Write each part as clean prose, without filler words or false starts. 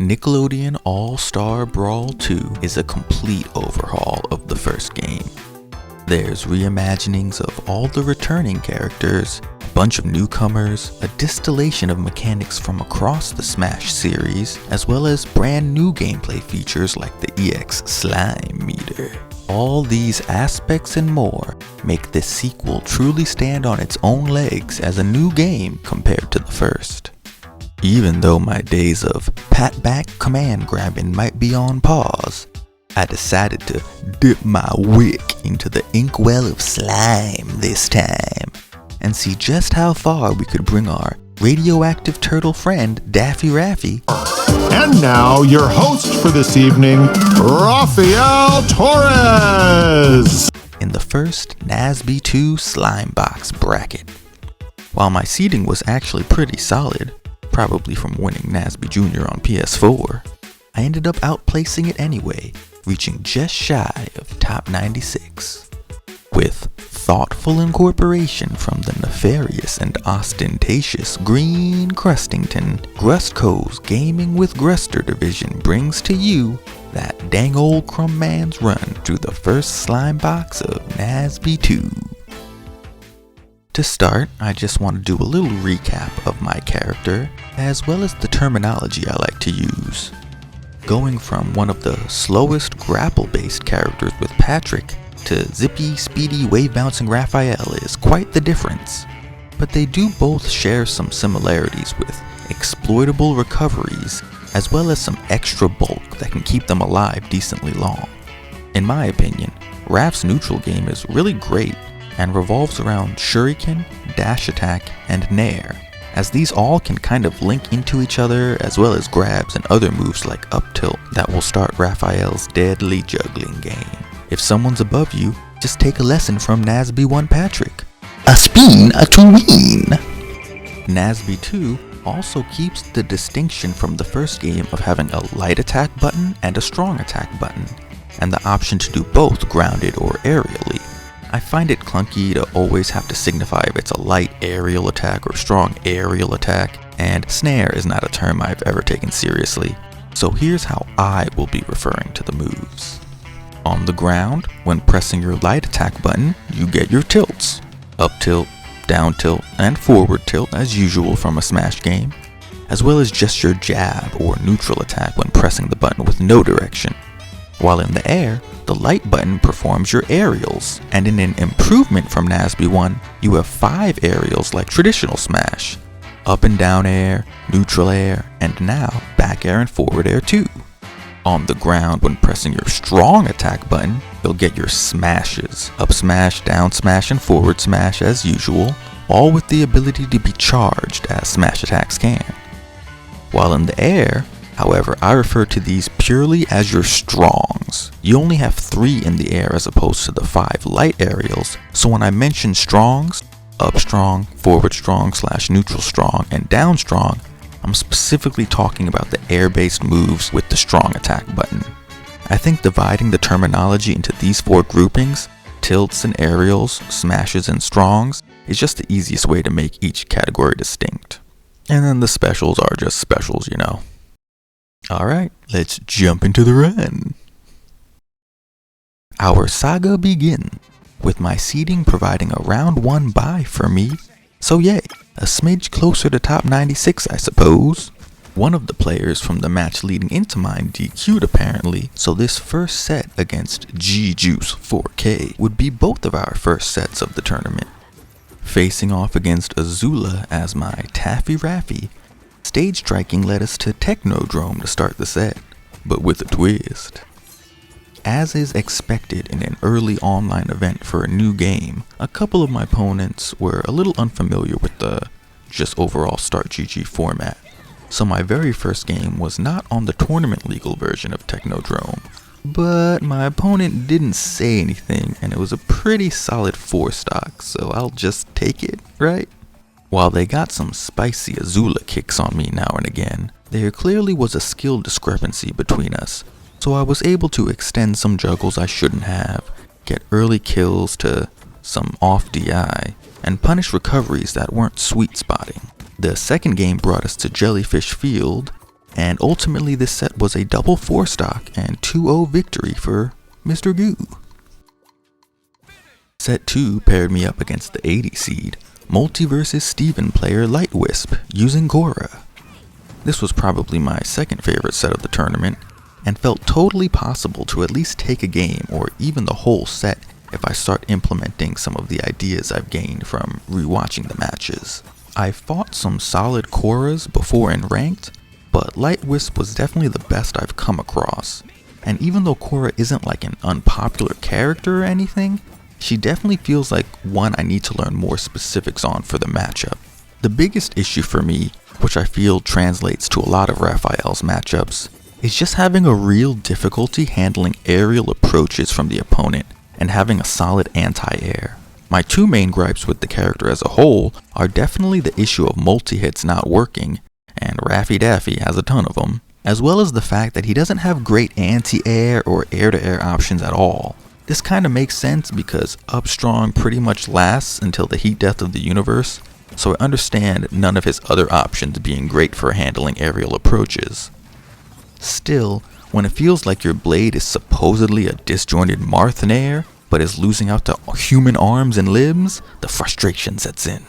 Nickelodeon All-Star Brawl 2 is a complete overhaul of the first game. There's reimaginings of all the returning characters, a bunch of newcomers, a distillation of mechanics from across the Smash series, as well as brand new gameplay features like the EX Slime Meter. All these aspects and more make this sequel truly stand on its own legs as a new game compared to the first. Even though my days of pat-back command grabbing might be on pause, I decided to dip my wick into the inkwell of slime this time and see just how far we could bring our radioactive turtle friend Daffy Raffy. And now your host for this evening, Raphael Torres! In the first NASB 2 Slimebox bracket. While my seeding was actually pretty solid, probably from winning NASB Jr. on PS4, I ended up outplacing it anyway, reaching just shy of top 96. With thoughtful incorporation from the nefarious and ostentatious Green Crustington, Grustco's Gaming with Gruster division brings to you that Dang Ol Crumbman's run through the first Slimebox of NASB 2. To start, I just want to do a little recap of my character, as well as the terminology I like to use. Going from one of the slowest grapple-based characters with Patrick to zippy, speedy, wave-bouncing Raphael is quite the difference. But they do both share some similarities with exploitable recoveries, as well as some extra bulk that can keep them alive decently long. In my opinion, Raph's neutral game is really great and revolves around Shuriken, Dash Attack, and Nair, as these all can kind of link into each other, as well as grabs and other moves like up tilt that will start Raphael's deadly juggling game. If someone's above you, just take a lesson from NASB 1 Patrick. A spin, a tween! NASB 2 also keeps the distinction from the first game of having a light attack button and a strong attack button, and the option to do both grounded or aerially. I find it clunky to always have to signify if it's a light aerial attack or strong aerial attack, and snare is not a term I've ever taken seriously, so here's how I will be referring to the moves. On the ground, when pressing your light attack button, you get your tilts. Up tilt, down tilt, and forward tilt as usual from a Smash game, as well as just your jab or neutral attack when pressing the button with no direction. While in the air, the light button performs your aerials, and in an improvement from NASB 1, you have 5 aerials like traditional Smash. Up and down air, neutral air, and now back air and forward air too. On the ground, when pressing your strong attack button, you'll get your smashes, up smash, down smash, and forward smash as usual, all with the ability to be charged as Smash attacks can. While in the air, however, I refer to these purely as your strongs. You only have 3 in the air as opposed to the 5 light aerials, so when I mention strongs, up strong, forward strong / neutral strong, and down strong, I'm specifically talking about the air-based moves with the strong attack button. I think dividing the terminology into these 4 groupings, tilts and aerials, smashes and strongs, is just the easiest way to make each category distinct. And then the specials are just specials, you know. Alright, let's jump into the run. Our saga begins with my seeding providing a round 1 bye for me, so yay, a smidge closer to top 96 I suppose. One of the players from the match leading into mine DQ'd apparently, so this first set against G-Juice 4K would be both of our first sets of the tournament. Facing off against Azula as my Taffy Raffy, stage striking led us to Technodrome to start the set, but with a twist. As is expected in an early online event for a new game, a couple of my opponents were a little unfamiliar with the just overall Start GG format, so my very first game was not on the tournament legal version of Technodrome, but my opponent didn't say anything and it was a pretty solid 4 stock, so I'll just take it, right? While they got some spicy Azula kicks on me now and again, there clearly was a skill discrepancy between us, so I was able to extend some juggles I shouldn't have, get early kills to some off DI, and punish recoveries that weren't sweet spotting. The second game brought us to Jellyfish Field, and ultimately this set was a double 4-stock and 2-0 victory for Mr. Goo. Set 2 paired me up against the 80 seed, Multi vs. Steven player Light Wisp, using Cora. This was probably my second favorite set of the tournament, and felt totally possible to at least take a game or even the whole set if I start implementing some of the ideas I've gained from rewatching the matches. I fought some solid Coras before in ranked, but Light Wisp was definitely the best I've come across. And even though Cora isn't like an unpopular character or anything, she definitely feels like one I need to learn more specifics on for the matchup. The biggest issue for me, which I feel translates to a lot of Raphael's matchups, is just having a real difficulty handling aerial approaches from the opponent and having a solid anti-air. My two main gripes with the character as a whole are definitely the issue of multi-hits not working, and Raffy Daffy has a ton of them, as well as the fact that he doesn't have great anti-air or air-to-air options at all. This kinda makes sense because Up Strong pretty much lasts until the heat death of the universe, so I understand none of his other options being great for handling aerial approaches. Still, when it feels like your blade is supposedly a disjointed Marthanair, but is losing out to human arms and limbs, the frustration sets in.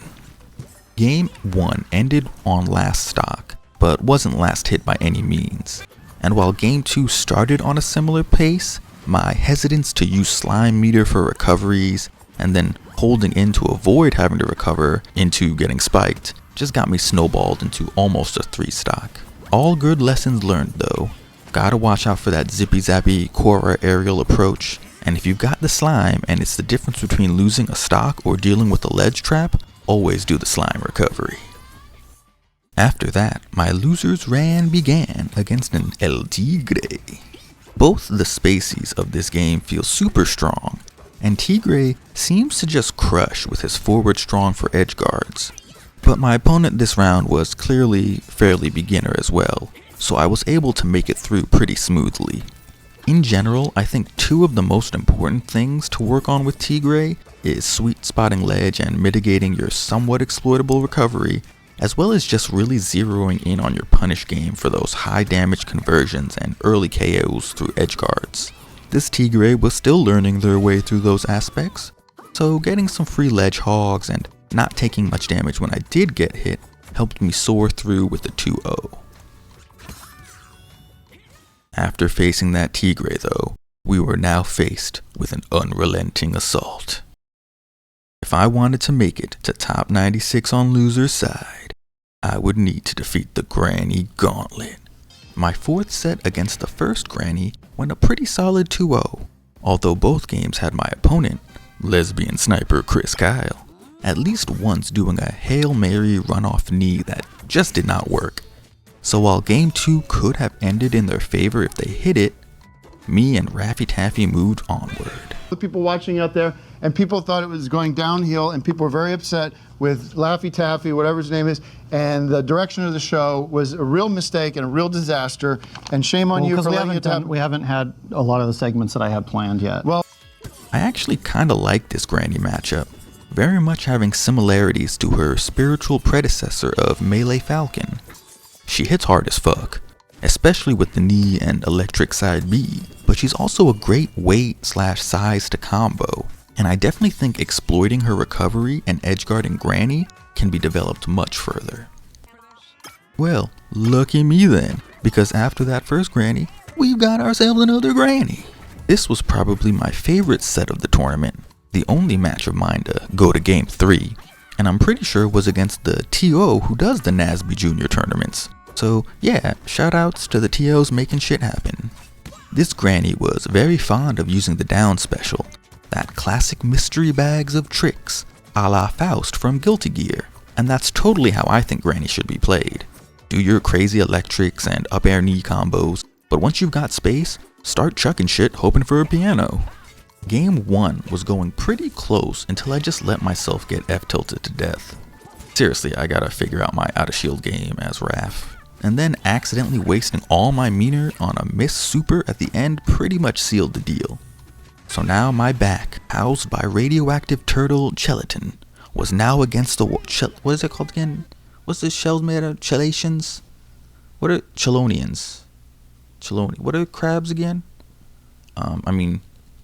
Game 1 ended on last stock, but wasn't last hit by any means. And while Game 2 started on a similar pace, my hesitance to use Slime Meter for recoveries, and then holding in to avoid having to recover into getting spiked, just got me snowballed into almost a 3-stock. All good lessons learned though. Gotta watch out for that zippy zappy Cora aerial approach, and if you've got the slime and it's the difference between losing a stock or dealing with a ledge trap, always do the slime recovery. After that, my losers ran began against an El Tigre. Both the spacies of this game feel super strong, and Tigre seems to just crush with his forward strong for edge guards. But my opponent this round was clearly fairly beginner as well, so I was able to make it through pretty smoothly. In general, I think two of the most important things to work on with Tigre is sweet spotting ledge and mitigating your somewhat exploitable recovery, as well as just really zeroing in on your punish game for those high damage conversions and early KOs through edge guards. This Tigre was still learning their way through those aspects, so getting some free ledge hogs and not taking much damage when I did get hit helped me soar through with the 2-0. After facing that Tigre though, we were now faced with an unrelenting assault. If I wanted to make it to top 96 on loser's side, I would need to defeat the Granny Gauntlet. My fourth set against the first Granny went a pretty solid 2-0, although both games had my opponent, lesbian sniper Chris Kyle, at least once doing a Hail Mary runoff knee that just did not work. So while game 2 could have ended in their favor if they hit it, me and Raffy Taffy moved onward. The people watching out there, and people thought it was going downhill, and people were very upset with Laffy Taffy, whatever his name is, and the direction of the show was a real mistake and a real disaster, and shame on you for letting it happen. We haven't had a lot of the segments that I had planned yet. Well, I actually kinda like this Granny matchup, very much having similarities to her spiritual predecessor of Melee Falcon. She hits hard as fuck, especially with the knee and electric side B, but she's also a great weight/size to combo, and I definitely think exploiting her recovery and edgeguarding Granny can be developed much further. Well, lucky me then, because after that first Granny, we've got ourselves another Granny. This was probably my favorite set of the tournament, the only match of mine to go to game 3, and I'm pretty sure it was against the TO who does the NASB Junior tournaments. So yeah, shoutouts to the TOs making shit happen. This Granny was very fond of using the down special, that classic mystery bags of tricks, a la Faust from Guilty Gear, and that's totally how I think Granny should be played. Do your crazy electrics and up air knee combos, but once you've got space, start chucking shit hoping for a piano. Game 1 was going pretty close until I just let myself get F-tilted to death. Seriously, I gotta figure out my out of shield game as Raff. And then accidentally wasting all my meter on a miss super at the end pretty much sealed the deal. So now my back, housed by radioactive turtle Gelatin, was now against the what is it called again? What's this shell made of? Chelations? What are Chelonians? What are crabs again?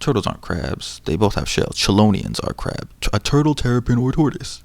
Turtles aren't crabs. They both have shells. Chelonians are crab. A turtle, terrapin, or tortoise.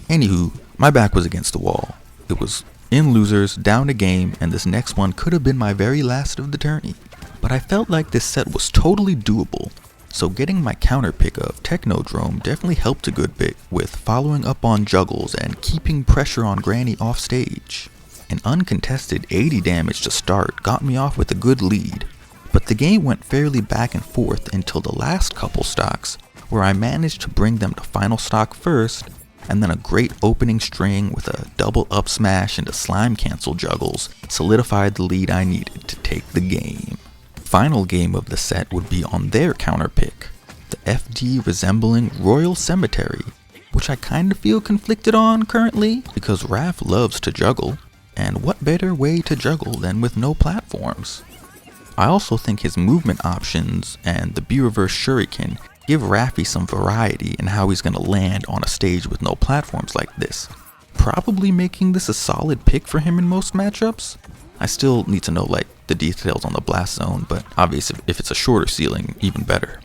Anywho, my back was against the wall. It was in losers, down a game, and this next one could have been my very last of the tourney. But I felt like this set was totally doable, so getting my counter pick of Technodrome definitely helped a good bit with following up on juggles and keeping pressure on Granny off stage. An uncontested 80 damage to start got me off with a good lead, but the game went fairly back and forth until the last couple stocks, where I managed to bring them to final stock first, and then a great opening string with a double up smash into slime cancel juggles solidified the lead I needed to take the game. Final game of the set would be on their counter pick, the FD resembling Royal Cemetery, which I kinda feel conflicted on currently because Raff loves to juggle, and what better way to juggle than with no platforms? I also think his movement options and the B-reverse shuriken give Raffy some variety in how he's going to land on a stage with no platforms like this, probably making this a solid pick for him in most matchups. I still need to know the details on the blast zone, but obviously if it's a shorter ceiling, even better.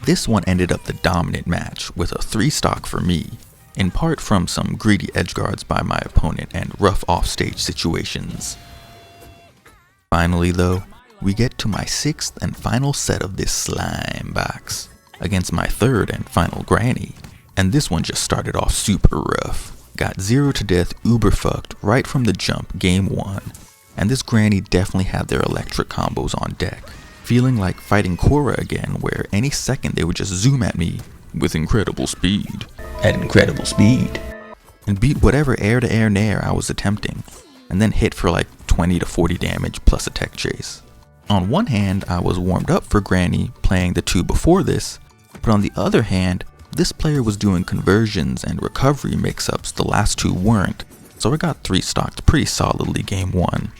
This one ended up the dominant match with a 3 stock for me, in part from some greedy edgeguards by my opponent and rough offstage situations. Finally though, we get to my 6th and final set of this slime box, against my 3rd and final Granny, and this one just started off super rough. Got 0 to death uber fucked right from the jump game 1, and this Granny definitely had their electric combos on deck, feeling like fighting Korra again, where any second they would just zoom at me with incredible speed, and beat whatever air to air nair I was attempting, and then hit for 20 to 40 damage plus a tech chase. On one hand, I was warmed up for Granny playing the 2 before this, but on the other hand, this player was doing conversions and recovery mix-ups the last 2 weren't, so I got 3 stocked pretty solidly game 1.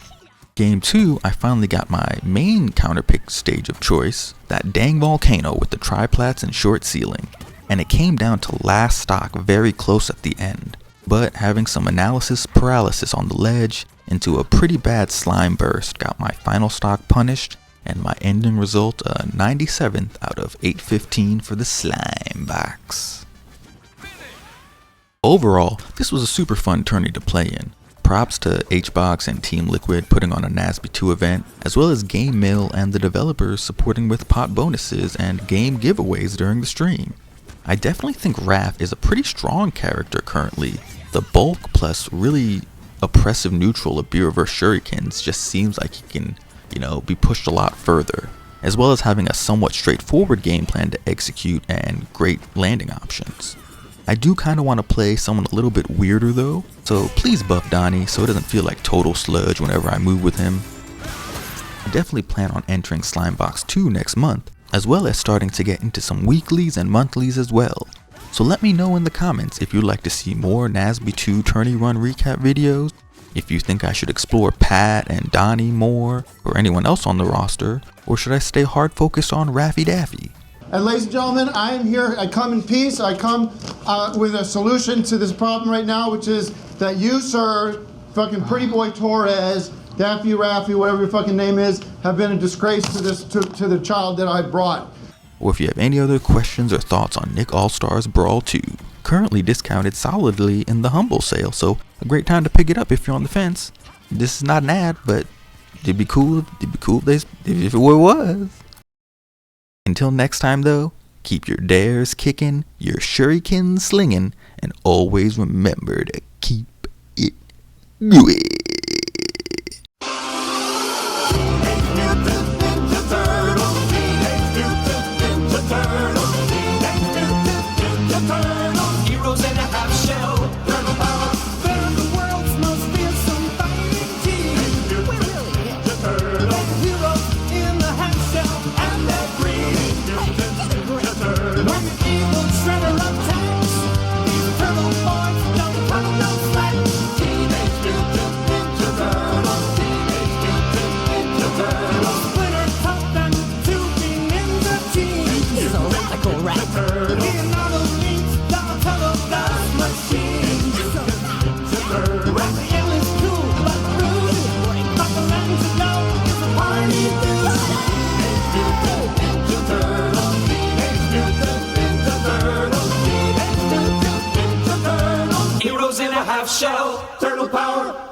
Game 2, I finally got my main counterpick stage of choice, that dang volcano with the triplats and short ceiling, and it came down to last stock very close at the end, but having some analysis paralysis on the ledge into a pretty bad slime burst got my final stock punished, and my ending result a 97th out of 815 for the slime box. Overall, this was a super fun tourney to play in. Props to HBox and Team Liquid putting on a NASB 2 event, as well as Game Mill and the developers supporting with pot bonuses and game giveaways during the stream. I definitely think Raff is a pretty strong character currently. The bulk plus really oppressive neutral of B-reverse shurikens just seems like he can, be pushed a lot further, as well as having a somewhat straightforward game plan to execute and great landing options. I do kind of want to play someone a little bit weirder though, so please buff Donnie so it doesn't feel like total sludge whenever I move with him. I definitely plan on entering Slimebox 2 next month, as well as starting to get into some weeklies and monthlies as well. So let me know in the comments if you'd like to see more NASB 2 tourney run recap videos, if you think I should explore Pat and Donnie more, or anyone else on the roster, or should I stay hard focused on Raffy Daffy? And ladies and gentlemen, I am here, I come in peace, I come with a solution to this problem right now, which is that you, sir, fucking Pretty Boy Torres, Daffy, Raffy, whatever your fucking name is, have been a disgrace to the child that I brought. Or if you have any other questions or thoughts on Nick All-Stars Brawl 2, currently discounted solidly in the Humble sale, so a great time to pick it up if you're on the fence. This is not an ad, but it'd be cool if it was. Until next time though, keep your dares kicking, your shurikens slinging, and always remember to keep it going. Teenage Mutant in a half shell. Turtle power.